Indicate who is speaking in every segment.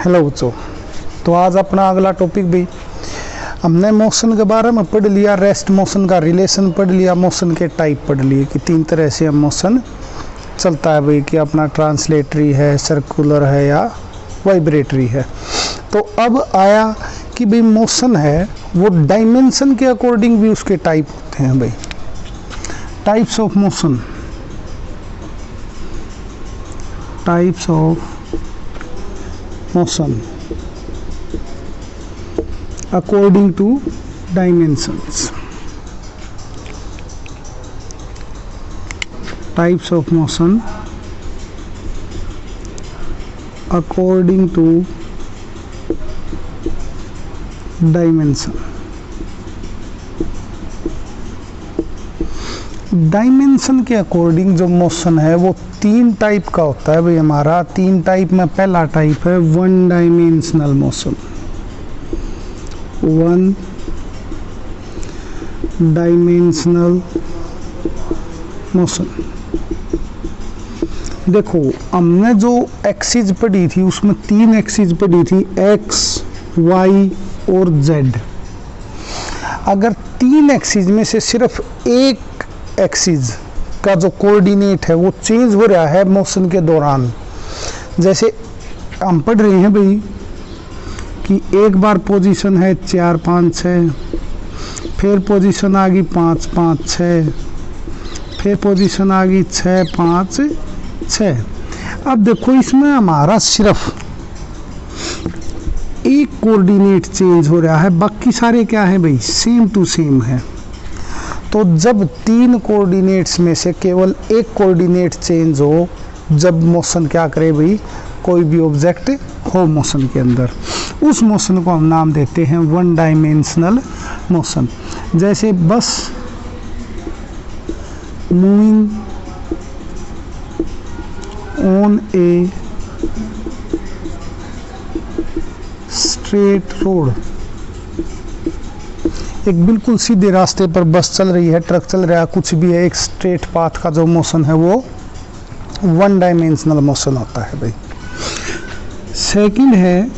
Speaker 1: Hello बच्चों, तो आज अपना अगला टॉपिक भी हमने मोशन के बारे में पढ़ लिया। रेस्ट मोशन का रिलेशन पढ़ लिया, मोशन के टाइप पढ़ लिए कि तीन तरह से हम मोशन चलता है भाई, कि अपना ट्रांसलेटरी है, सर्कुलर है या वाइब्रेटरी है। तो अब आया कि भाई मोशन है वो डायमेंशन के अकॉर्डिंग भी उसके टाइप होते हैं भाई। Types of motion, types of motion according to dimensions. Types of motion according to dimension. Dimension के अकॉर्डिंग जो मोशन है वो तीन टाइप का होता है भाई हमारा। तीन टाइप में पहला टाइप है one dimensional motion. One dimensional motion, देखो हमने जो एक्सिस पढ़ी थी उसमें तीन एक्सिस पढ़ी थी, एक्स, वाई और जेड। अगर तीन एक्सिस में से सिर्फ एक एक्सिस का जो कोऑर्डिनेट है वो चेंज हो रहा है मोशन के दौरान, जैसे हम पढ़ रहे हैं भाई कि एक बार पोजीशन है 4 5 6, फिर पोजीशन आ गई 5 5 6, फिर पोजीशन आ गई 6 5 6। अब देखो इसमें हमारा सिर्फ एक कोऑर्डिनेट चेंज हो रहा है, बाकी सारे क्या है भाई, सेम टू सेम है। तो जब तीन कोऑर्डिनेट्स में से केवल एक कोऑर्डिनेट चेंज हो, जब मोशन क्या करे भाई, कोई भी ऑब्जेक्ट हो मोशन के अंदर, उस मोशन को हम नाम देते हैं वन डायमेंशनल मोशन। जैसे बस moving on a straight road, एक बिल्कुल सीधे रास्ते पर बस चल रही है, ट्रक चल रहा है, कुछ भी है, एक स्ट्रेट पाथ का जो मोशन है वो वन डायमेंशनल मोशन होता है भाई। सेकंड है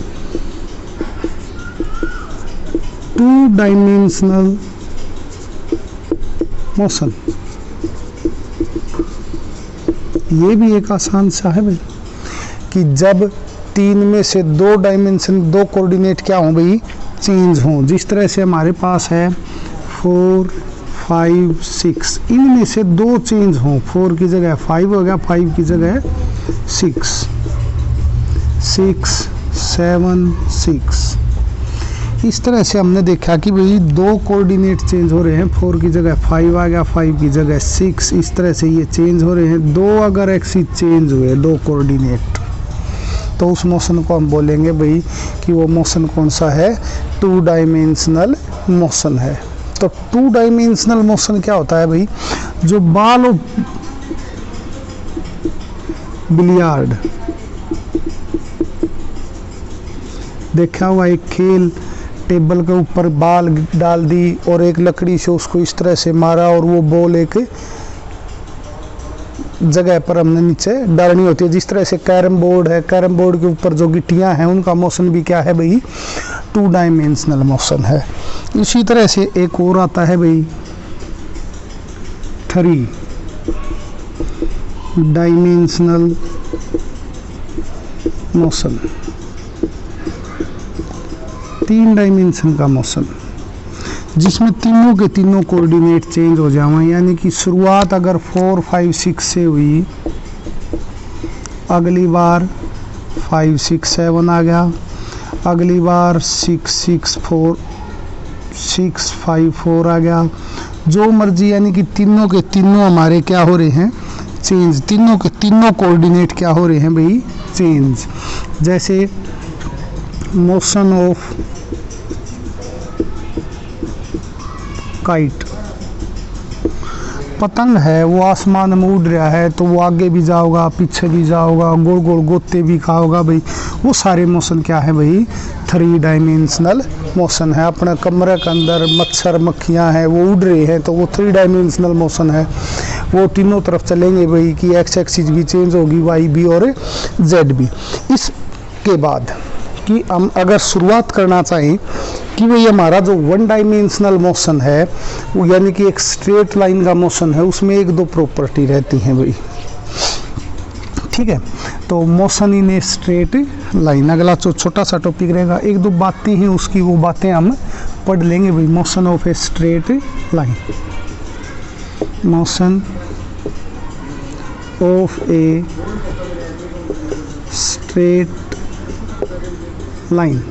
Speaker 1: टू डायमेंशनल मोशन। ये भी एक आसान सा है भाई कि जब तीन में से दो डायमेंशन, दो कोऑर्डिनेट क्या हो भाई, चेंज हो। जिस तरह से हमारे पास है 4 5 6, इनमें से दो चेंज हो, 4 की जगह 5 हो गया, 5 की जगह 6 6 7 6। इस तरह से हमने देखा कि भाई दो कोऑर्डिनेट चेंज हो रहे हैं, 4 की जगह 5 आ गया, 5 की जगह 6। इस तरह से ये चेंज हो रहे हैं। दो अगर एक्सिस चेंज हुए, दो कोऑर्डिनेट, तो उस मोशन को हम बोलेंगे भाई कि वो मोशन कौन सा है, टू डायमेंशनल मोशन है। तो टू डायमेंशनल मोशन क्या होता है भाई, जो बॉल ऑफ बिलियार्ड देखा हुआ, एक खेल, टेबल के ऊपर बॉल डाल दी और एक लकड़ी से उसको इस तरह से मारा और वो बॉल एक जगह पर हमने नीचे डालनी होती है। जिस तरह से कैरम बोर्ड है, कैरम बोर्ड के ऊपर जो गिट्टियां हैं उनका मोशन भी क्या है भाई, टू डायमेंशनल मोशन है। इसी तरह से एक और आता है भाई थ्री डायमेंशनल मोशन, तीन डायमेंशन का मोशन, जिसमें तीनों के तीनों कोऑर्डिनेट चेंज हो जाएं। यानी कि शुरुआत अगर 4 5 6 से हुई, अगली बार 5 6 7 आ गया, अगली बार 6 6 4 6 5 4 आ गया, जो मर्जी। यानी कि तीनों के तीनों हमारे क्या हो रहे हैं, चेंज। तीनों के तीनों कोऑर्डिनेट क्या हो रहे हैं भाई, चेंज। जैसे मोशन ऑफ काइट, पतंग है वो आसमान में उड़ रहा है, तो वो आगे भी जाओगा, पीछे भी जाओगा, गोल गोल गोते भी खाओगा भाई। वो सारे मोशन क्या है भाई, थ्री डायमेंशनल मोशन है। अपने कमरे के अंदर मच्छर मक्खियाँ हैं वो उड़ रहे हैं, तो वो थ्री डायमेंशनल मोशन है। वो तीनों तरफ चलेंगे भाई कि एक्स एक्सिस भी चेंज होगी, वाई भी और जेड भी। इसके बाद कि हम अगर शुरुआत करना चाहें कि भाई हमारा जो वन डायमेंशनल मोशन है वो यानी कि एक स्ट्रेट लाइन का मोशन है, उसमें एक दो प्रॉपर्टी रहती हैं भाई, ठीक है। तो motion in a straight line, अगला जो छोटा सा टॉपिक रहेगा, एक दो बातें हैं उसकी, वो बातें हम पढ़ लेंगे भाई। Motion of a straight line, motion of a straight line,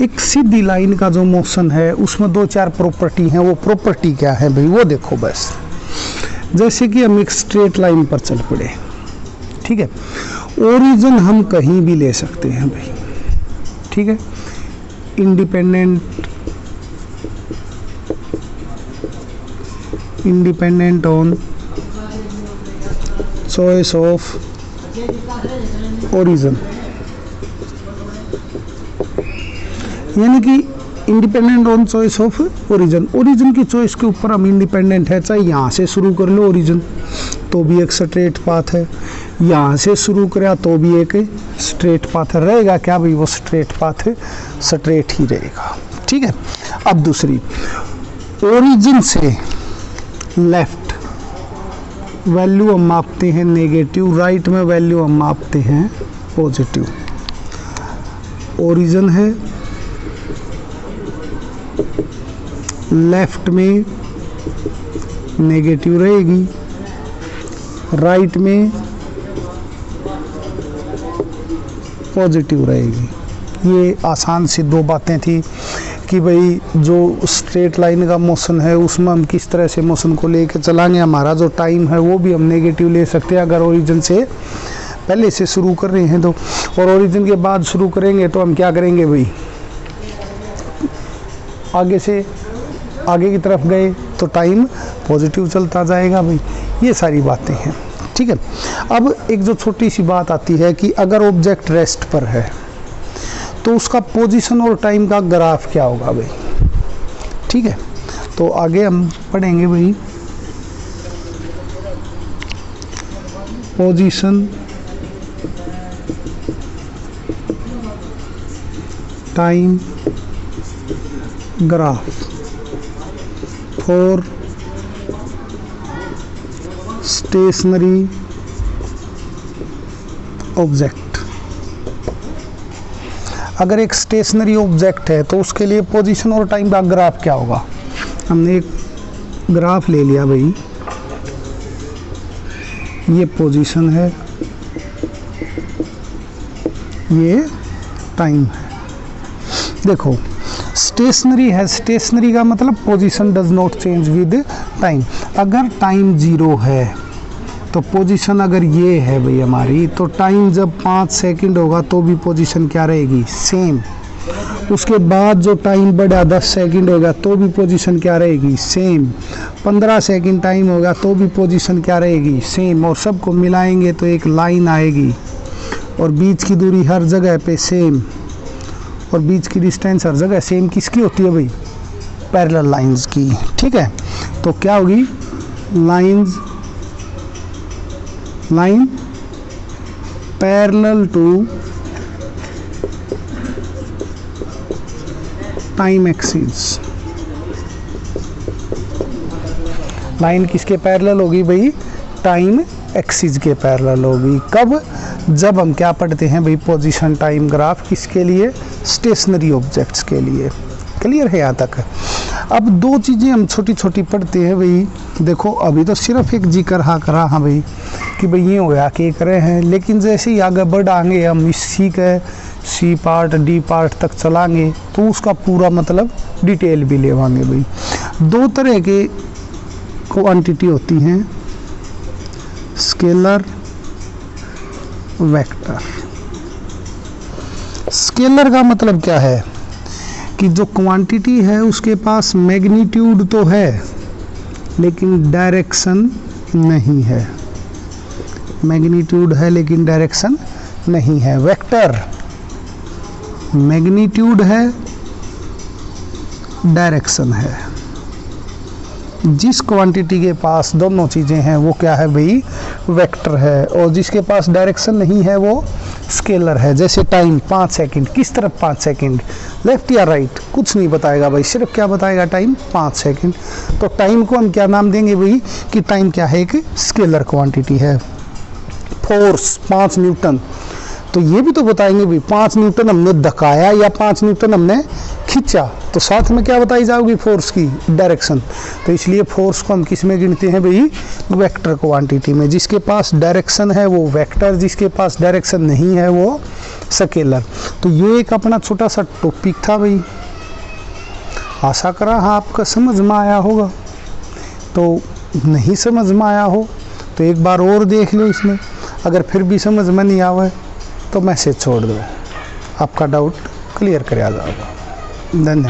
Speaker 1: एक सीधी लाइन का जो मोशन है उसमें दो चार प्रॉपर्टी हैं। वो प्रॉपर्टी क्या है भाई, वो देखो बस। जैसे कि हम एक स्ट्रेट लाइन पर चल पड़े, ठीक है, ओरिजिन हम कहीं भी ले सकते हैं भाई, ठीक है, independent on choice of origin, यानी कि independent on choice of origin, origin की चॉइस के ऊपर हम इंडिपेंडेंट है। चाहे यहाँ से शुरू कर लो ओरिजिन तो भी एक स्ट्रेट पाथ है, यहाँ से शुरू करा तो भी एक स्ट्रेट पाथ रहेगा। क्या भाई, वो स्ट्रेट पाथ स्ट्रेट ही रहेगा, ठीक है। अब दूसरी, ओरिजिन से लेफ्ट वैल्यू हम मापते हैं नेगेटिव, राइट में वैल्यू हम मापते हैं पॉजिटिव। ओरिजिन है, लेफ्ट में नेगेटिव रहेगी, राइट में पॉजिटिव रहेगी। ये आसान सी दो बातें थी कि भाई जो स्ट्रेट लाइन का मोशन है उसमें हम किस तरह से मोशन को लेकर चलाएंगे। हमारा जो टाइम है वो भी हम नेगेटिव ले सकते हैं अगर ओरिजिन से पहले से शुरू कर रहे हैं तो, और ओरिजिन के बाद शुरू करेंगे तो हम क्या करेंगे भाई, आगे से आगे की तरफ गए तो टाइम पॉजिटिव चलता जाएगा भाई। ये सारी बातें हैं, ठीक है। अब एक जो छोटी सी बात आती है कि अगर ऑब्जेक्ट रेस्ट पर है तो उसका पोजीशन और टाइम का ग्राफ क्या होगा भाई, ठीक है। तो आगे हम पढ़ेंगे भाई position, time graph for stationary object. अगर एक स्टेशनरी ऑब्जेक्ट है तो उसके लिए पोजीशन और टाइम का ग्राफ क्या होगा। हमने एक ग्राफ ले लिया भाई, ये पोजीशन है, ये टाइम है। देखो स्टेशनरी है, स्टेशनरी का मतलब position does not change with time. अगर टाइम 0 है तो पोजीशन अगर ये है भाई हमारी, तो टाइम जब 5 सेकंड होगा तो भी पोजीशन क्या रहेगी, सेम। उसके बाद जो टाइम बढ़ा 10 सेकंड होगा तो भी पोजीशन क्या रहेगी, सेम। 15 सेकंड टाइम होगा तो भी पोजीशन क्या रहेगी, सेम। और सबको मिलाएंगे तो एक लाइन आएगी और बीच की दूरी हर जगह पे सेम, और बीच की डिस्टेंस हर जगह सेम। किसकी होती है भाई, पैरेलल लाइंस की, ठीक है। तो क्या होगी, line parallel to time axis. Line किसके पैरेलल होगी भाई, टाइम एक्सिस के पैरेलल होगी। कब, जब हम क्या पढ़ते हैं भाई, पोजीशन टाइम ग्राफ किसके लिए, स्टेशनरी ऑब्जेक्ट्स के लिए। क्लियर है यहाँ तक। अब दो चीज़ें हम छोटी छोटी पढ़ते हैं भाई। देखो अभी तो सिर्फ एक जिक्र हाँ करा, हाँ भाई कि भाई ये होया के करे हैं, लेकिन जैसे ही आगे बढ़ाएंगे हम इसी के सी पार्ट डी पार्ट तक चलाएंगे तो उसका पूरा मतलब डिटेल भी लेवाएंगे भाई। दो तरह के क्वांटिटी होती हैं, स्केलर, वेक्टर। स्केलर का मतलब क्या है कि जो क्वांटिटी है उसके पास मैग्नीट्यूड तो है लेकिन डायरेक्शन नहीं है। मैग्नीट्यूड है लेकिन डायरेक्शन नहीं है। वेक्टर मैग्नीट्यूड है, डायरेक्शन है। जिस क्वांटिटी के पास दोनों चीज़ें हैं वो क्या है भाई, वेक्टर है। और जिसके पास डायरेक्शन नहीं है वो स्केलर है। जैसे टाइम 5 सेकंड, किस तरफ 5 सेकंड, लेफ्ट या राइट, कुछ नहीं बताएगा भाई, सिर्फ क्या बताएगा, टाइम 5 सेकंड। तो टाइम को हम क्या नाम देंगे भाई कि टाइम क्या है, एक स्केलर क्वांटिटी है। फोर्स 5 न्यूटन, तो ये भी तो बताएंगे भाई 5 न्यूटन हमने धकाया या 5 न्यूटन हमने खींचा, तो साथ में क्या बताई जाओगी, फोर्स की डायरेक्शन। तो इसलिए फोर्स को हम किस में गिनते हैं भाई, वेक्टर क्वांटिटी में। जिसके पास डायरेक्शन है वो वेक्टर, जिसके पास डायरेक्शन नहीं है वो स्केलर। तो ये एक अपना छोटा सा टॉपिक था भाई, आशा करा हाँ आपका समझ में आया होगा। तो नहीं समझ में आया हो तो एक बार और देख लो इसमें, अगर फिर भी समझ में नहीं आवे तो मैसेज छोड़ दो, आपका डाउट क्लियर कर आ जाएगा। धन्यवाद।